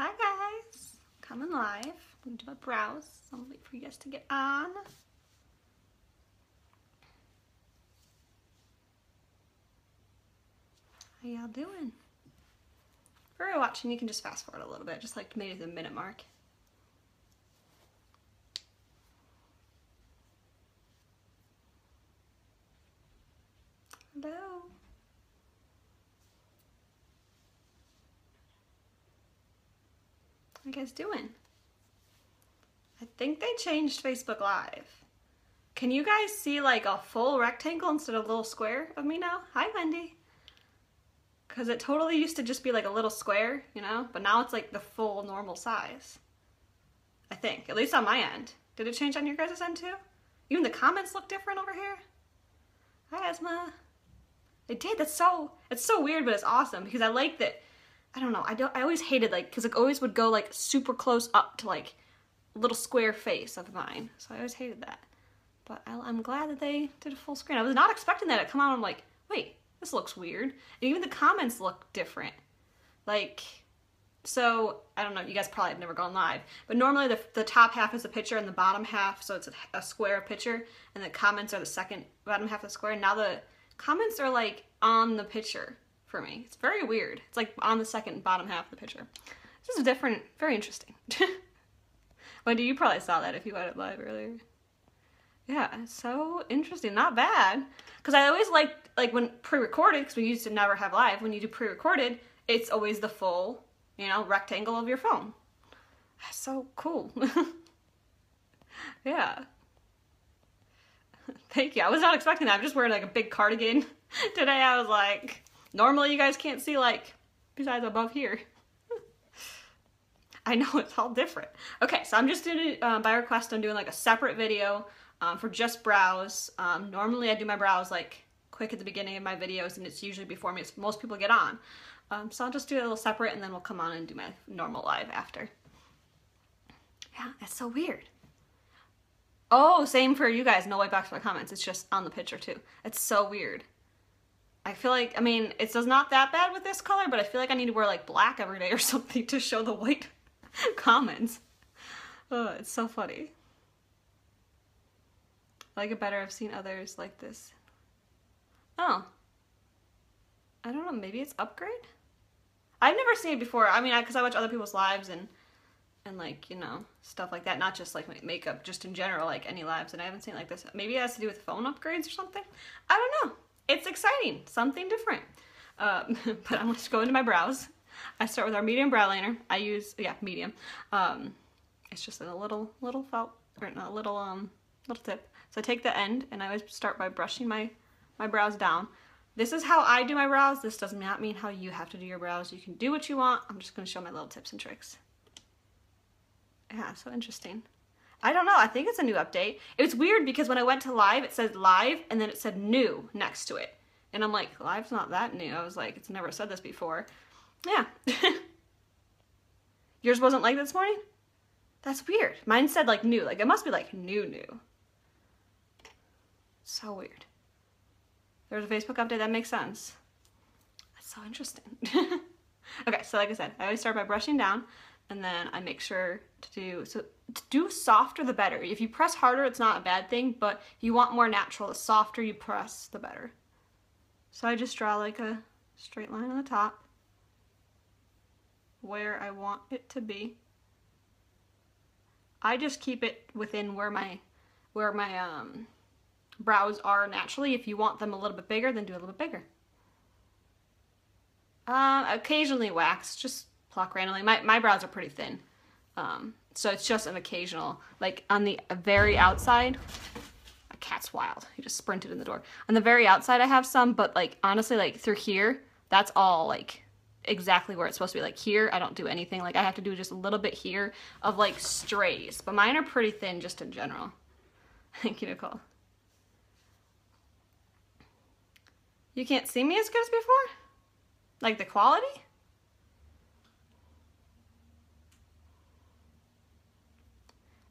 Hi guys, coming live. I'm gonna do my brows. I'm gonna wait for you guys to get on. How y'all doing? If you're watching, you can just fast forward a little bit, just like maybe the minute mark. Hello. How you guys doing? I think they changed Facebook Live. Can you guys see like a full rectangle instead of a little square of me now? Hi, Wendy. Because it totally used to just be like a little square, you know? But now it's like the full normal size. I think, at least on my end. Did it change on your guys' end too? Even the comments look different over here. Hi, Esma. It did. It's so weird, but it's awesome because I like that. I don't know. I always hated like because it always would go like super close up to like a little square face of mine. So I always hated that. But I'm glad that they did a full screen. I was not expecting that to come out. I'm like, wait, this looks weird. And even the comments look different. Like, so I don't know. You guys probably have never gone live, but normally the top half is a picture and the bottom half, so it's a square picture, and the comments are the second bottom half of the square. And now the comments are like on the picture for me. It's very weird. It's like on the second bottom half of the picture. This is different, very interesting. Wendy, you probably saw that if you went live earlier. Yeah, it's so interesting. Not bad. Because I always liked, like when pre-recorded, because we used to never have live, when you do pre-recorded, it's always the full, you know, rectangle of your phone. That's so cool. Yeah. Thank you. I was not expecting that. I'm just wearing like a big cardigan today. I was like, normally you guys can't see like, besides above here. I know, it's all different. Okay, so I'm just doing, by request, I'm doing like a separate video for just brows. Normally I do my brows like quick at the beginning of my videos, and it's usually before most people get on. So I'll just do it a little separate, and then we'll come on and do my normal live after. Yeah, that's so weird. Oh, same for you guys. No white box for my comments. It's just on the picture too. It's so weird. I feel like, I mean, it's not that bad with this color, but I feel like I need to wear like black every day or something to show the white comments. Oh, it's so funny. I like it better. I've seen others like this. Oh. I don't know. Maybe it's upgrade? I've never seen it before. I mean, because I watch other people's lives and like, you know, stuff like that. Not just like makeup, just in general, like any lives. And I haven't seen it like this. Maybe it has to do with phone upgrades or something. I don't know. It's exciting. Something different. But I'm just going to my brows. I start with our medium brow liner. I use, yeah, medium. It's just a little felt, or no, little tip. So I take the end and I always start by brushing my brows down. This is how I do my brows. This does not mean how you have to do your brows. You can do what you want. I'm just going to show my little tips and tricks. Yeah, so interesting. I don't know. I think it's a new update. It was weird because when I went to live, it said live and then it said new next to it. And I'm like, live's not that new. I was like, it's never said this before. Yeah. Yours wasn't like this morning? That's weird. Mine said like new. Like it must be like new. So weird. There's a Facebook update. That makes sense. That's so interesting. Okay, so like I said, I always start by brushing down, and then I make sure to do softer the better. If you press harder, it's not a bad thing, but if you want more natural, the softer you press, the better. So I just draw like a straight line on the top where I want it to be. I just keep it within where my brows are naturally. If you want them a little bit bigger, then do a little bit bigger. Occasionally wax, just pluck randomly. My brows are pretty thin, so it's just an occasional, like on the very outside. My cat's wild. He just sprinted in the door. On the very outside I have some, but like honestly, like through here, that's all like exactly where it's supposed to be. Like here, I don't do anything. Like I have to do just a little bit here of like strays, but mine are pretty thin just in general. Thank you, Nicole. You can't see me as good as before? Like the quality?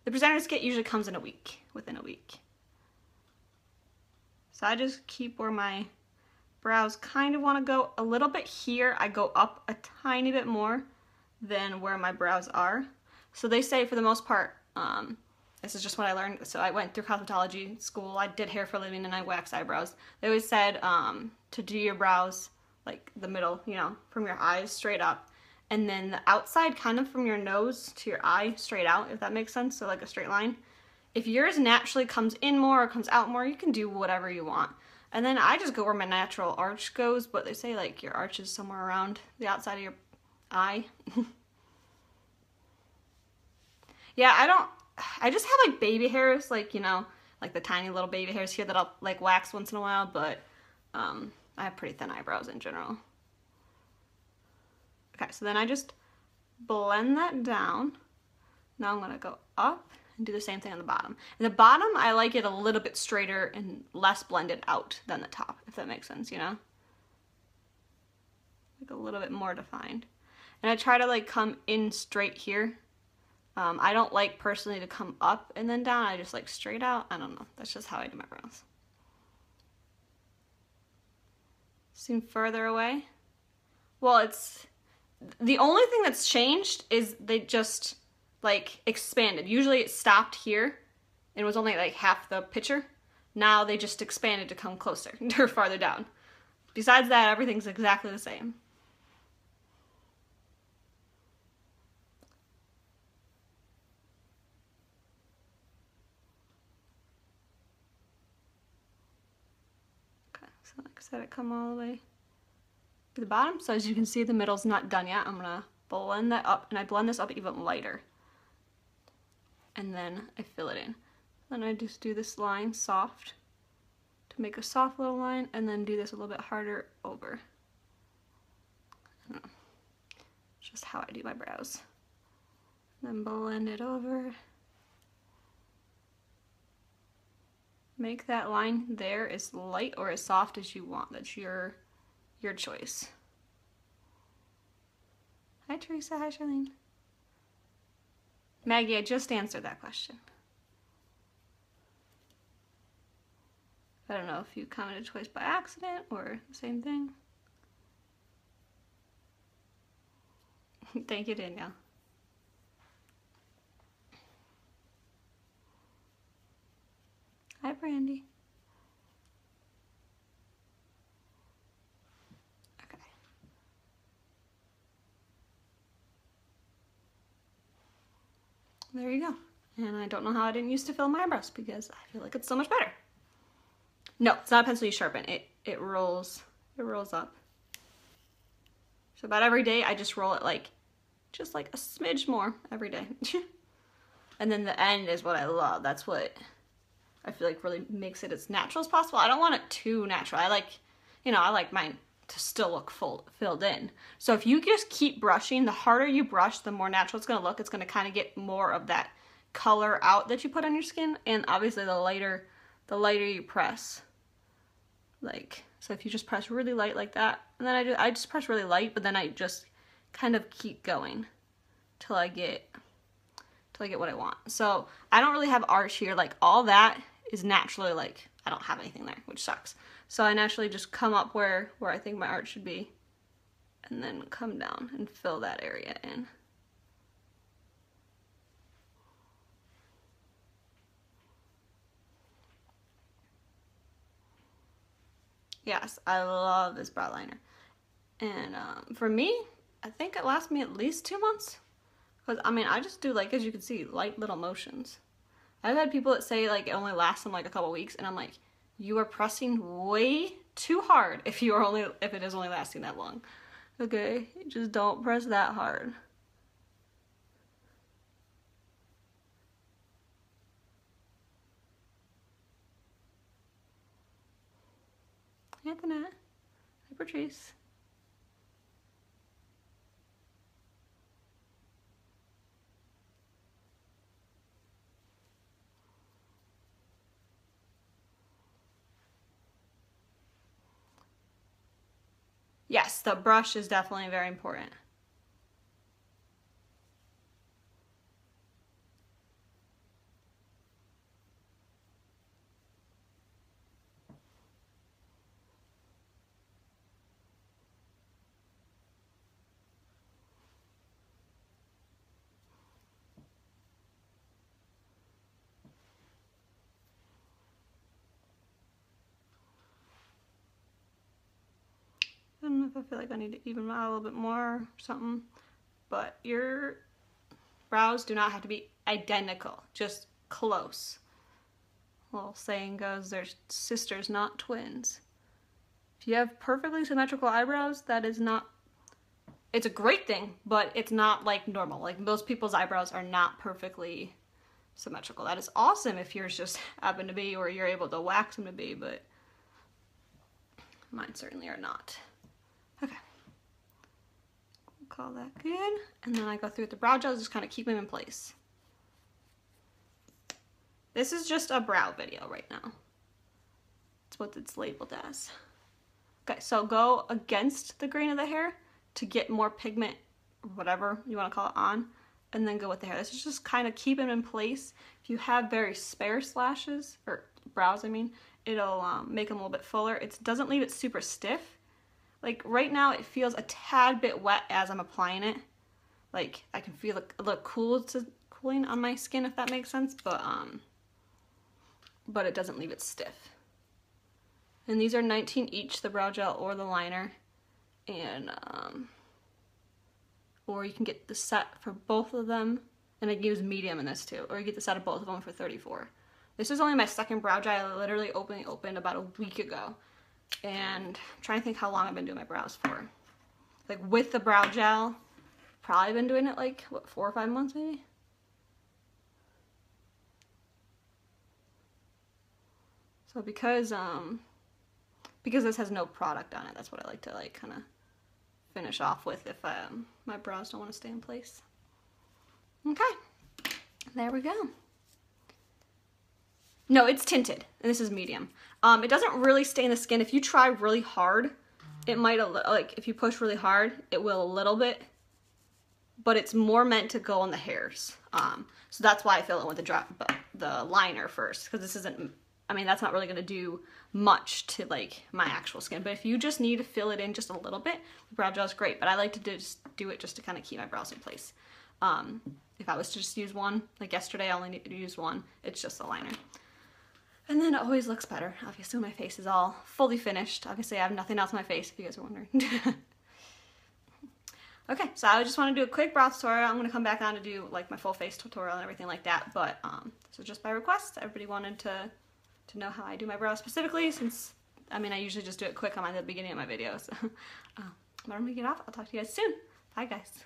The presenter's kit usually comes in a week, within a week. So I just keep where my brows kind of want to go a little bit here. I go up a tiny bit more than where my brows are. So they say for the most part, this is just what I learned. So I went through cosmetology school. I did hair for a living and I waxed eyebrows. They always said to do your brows like the middle, you know, from your eyes straight up. And then the outside kind of from your nose to your eye straight out, if that makes sense. So like a straight line. If yours naturally comes in more or comes out more, you can do whatever you want. And then I just go where my natural arch goes, but they say like your arch is somewhere around the outside of your eye. Yeah, I just have like baby hairs, like, you know, like the tiny little baby hairs here that I'll like wax once in a while, but I have pretty thin eyebrows in general. Okay, so then I just blend that down. Now I'm gonna go up and do the same thing on the bottom. And the bottom, I like it a little bit straighter and less blended out than the top, if that makes sense, you know? Like a little bit more defined. And I try to like come in straight here. I don't like personally to come up and then down. I just like straight out. I don't know. That's just how I do my brows. Seem further away? Well, it's the only thing that's changed is they just like expanded. Usually it stopped here and was only like half the picture. Now they just expanded to come closer or farther down. Besides that, everything's exactly the same. So like I said, it come all the way to the bottom. So as you can see, the middle's not done yet. I'm gonna blend that up, and I blend this up even lighter. And then I fill it in. Then I just do this line soft to make a soft little line, and then do this a little bit harder over. I don't know. It's just how I do my brows. Then blend it over. Make that line there as light or as soft as you want. That's your choice. Hi Teresa, hi Charlene. Maggie, I just answered that question. I don't know if you commented twice by accident or the same thing. Thank you, Danielle. Hi, Brandy. Okay. There you go. And I don't know how I didn't used to fill my eyebrows because I feel like it's so much better. No, it's not a pencil you sharpen. It rolls up. So about every day I just roll it like just like a smidge more every day. And then the end is what I love. That's what I feel like really makes it as natural as possible. I don't want it too natural. I like, you know, I like mine to still look filled in. So if you just keep brushing, the harder you brush, the more natural it's gonna look. It's gonna kind of get more of that color out that you put on your skin. And obviously the lighter you press. Like, so if you just press really light like that, and then I just press really light, but then I just kind of keep going till I get what I want. So I don't really have arch here. Like all that is naturally like, I don't have anything there, which sucks. So I naturally just come up where I think my arch should be and then come down and fill that area in. Yes, I love this brow liner. And for me, I think it lasts me at least 2 months. Because, I mean, I just do, like, as you can see, light little motions. I've had people that say, like, it only lasts them, like, a couple weeks. And I'm like, you are pressing way too hard if it is only lasting that long. Okay? Just don't press that hard. Antoinette. Hi, Patrice. Yes, the brush is definitely very important. don't know if I feel like I need to even out a little bit more or something, but your brows do not have to be identical, just close. Little saying goes, they're sisters, not twins. If you have perfectly symmetrical eyebrows, that is not, it's a great thing, but it's not like normal. Like most people's eyebrows are not perfectly symmetrical. That is awesome if yours just happen to be, or you're able to wax them to be, but mine certainly are not. Okay. Call that good. And then I go through with the brow gel, just kind of keep them in place. This is just a brow video right now. That's what it's labeled as. Okay, so go against the grain of the hair to get more pigment, or whatever you want to call it, on, and then go with the hair. This is just kind of keep them in place. If you have very sparse lashes, or brows I mean, it'll make them a little bit fuller. It doesn't leave it super stiff. Like right now it feels a tad bit wet as I'm applying it. Like I can feel a little cooling on my skin, if that makes sense, but it doesn't leave it stiff. And these are $19 each, the brow gel or the liner. And or you can get the set for both of them, and I can use medium in this too, or you get the set of both of them for $34. This is only my second brow gel. I literally opened about a week ago. And I'm trying to think how long I've been doing my brows for. Like with the brow gel, probably been doing it like, what, 4 or 5 months maybe? So because this has no product on it, that's what I like to like kind of finish off with if my brows don't want to stay in place. Okay, there we go. No, it's tinted, and this is medium. It doesn't really stay in the skin. If you try really hard, it might, like if you push really hard, it will a little bit, but it's more meant to go on the hairs. So that's why I fill it with the liner first, because this isn't, I mean, that's not really gonna do much to like my actual skin. But if you just need to fill it in just a little bit, the brow gel is great, but I like to just do it just to kind of keep my brows in place. If I was to just use one, like yesterday I only needed to use one, it's just a liner. And then it always looks better. Obviously my face is all fully finished. Obviously I have nothing else on my face, if you guys are wondering. Okay, so I just want to do a quick brow tutorial. I'm going to come back on to do like my full face tutorial and everything like that, but this was just by request. Everybody wanted to know how I do my brows specifically, since, I mean, I usually just do it quick on the beginning of my videos. But I'm going to get off. I'll talk to you guys soon. Bye, guys.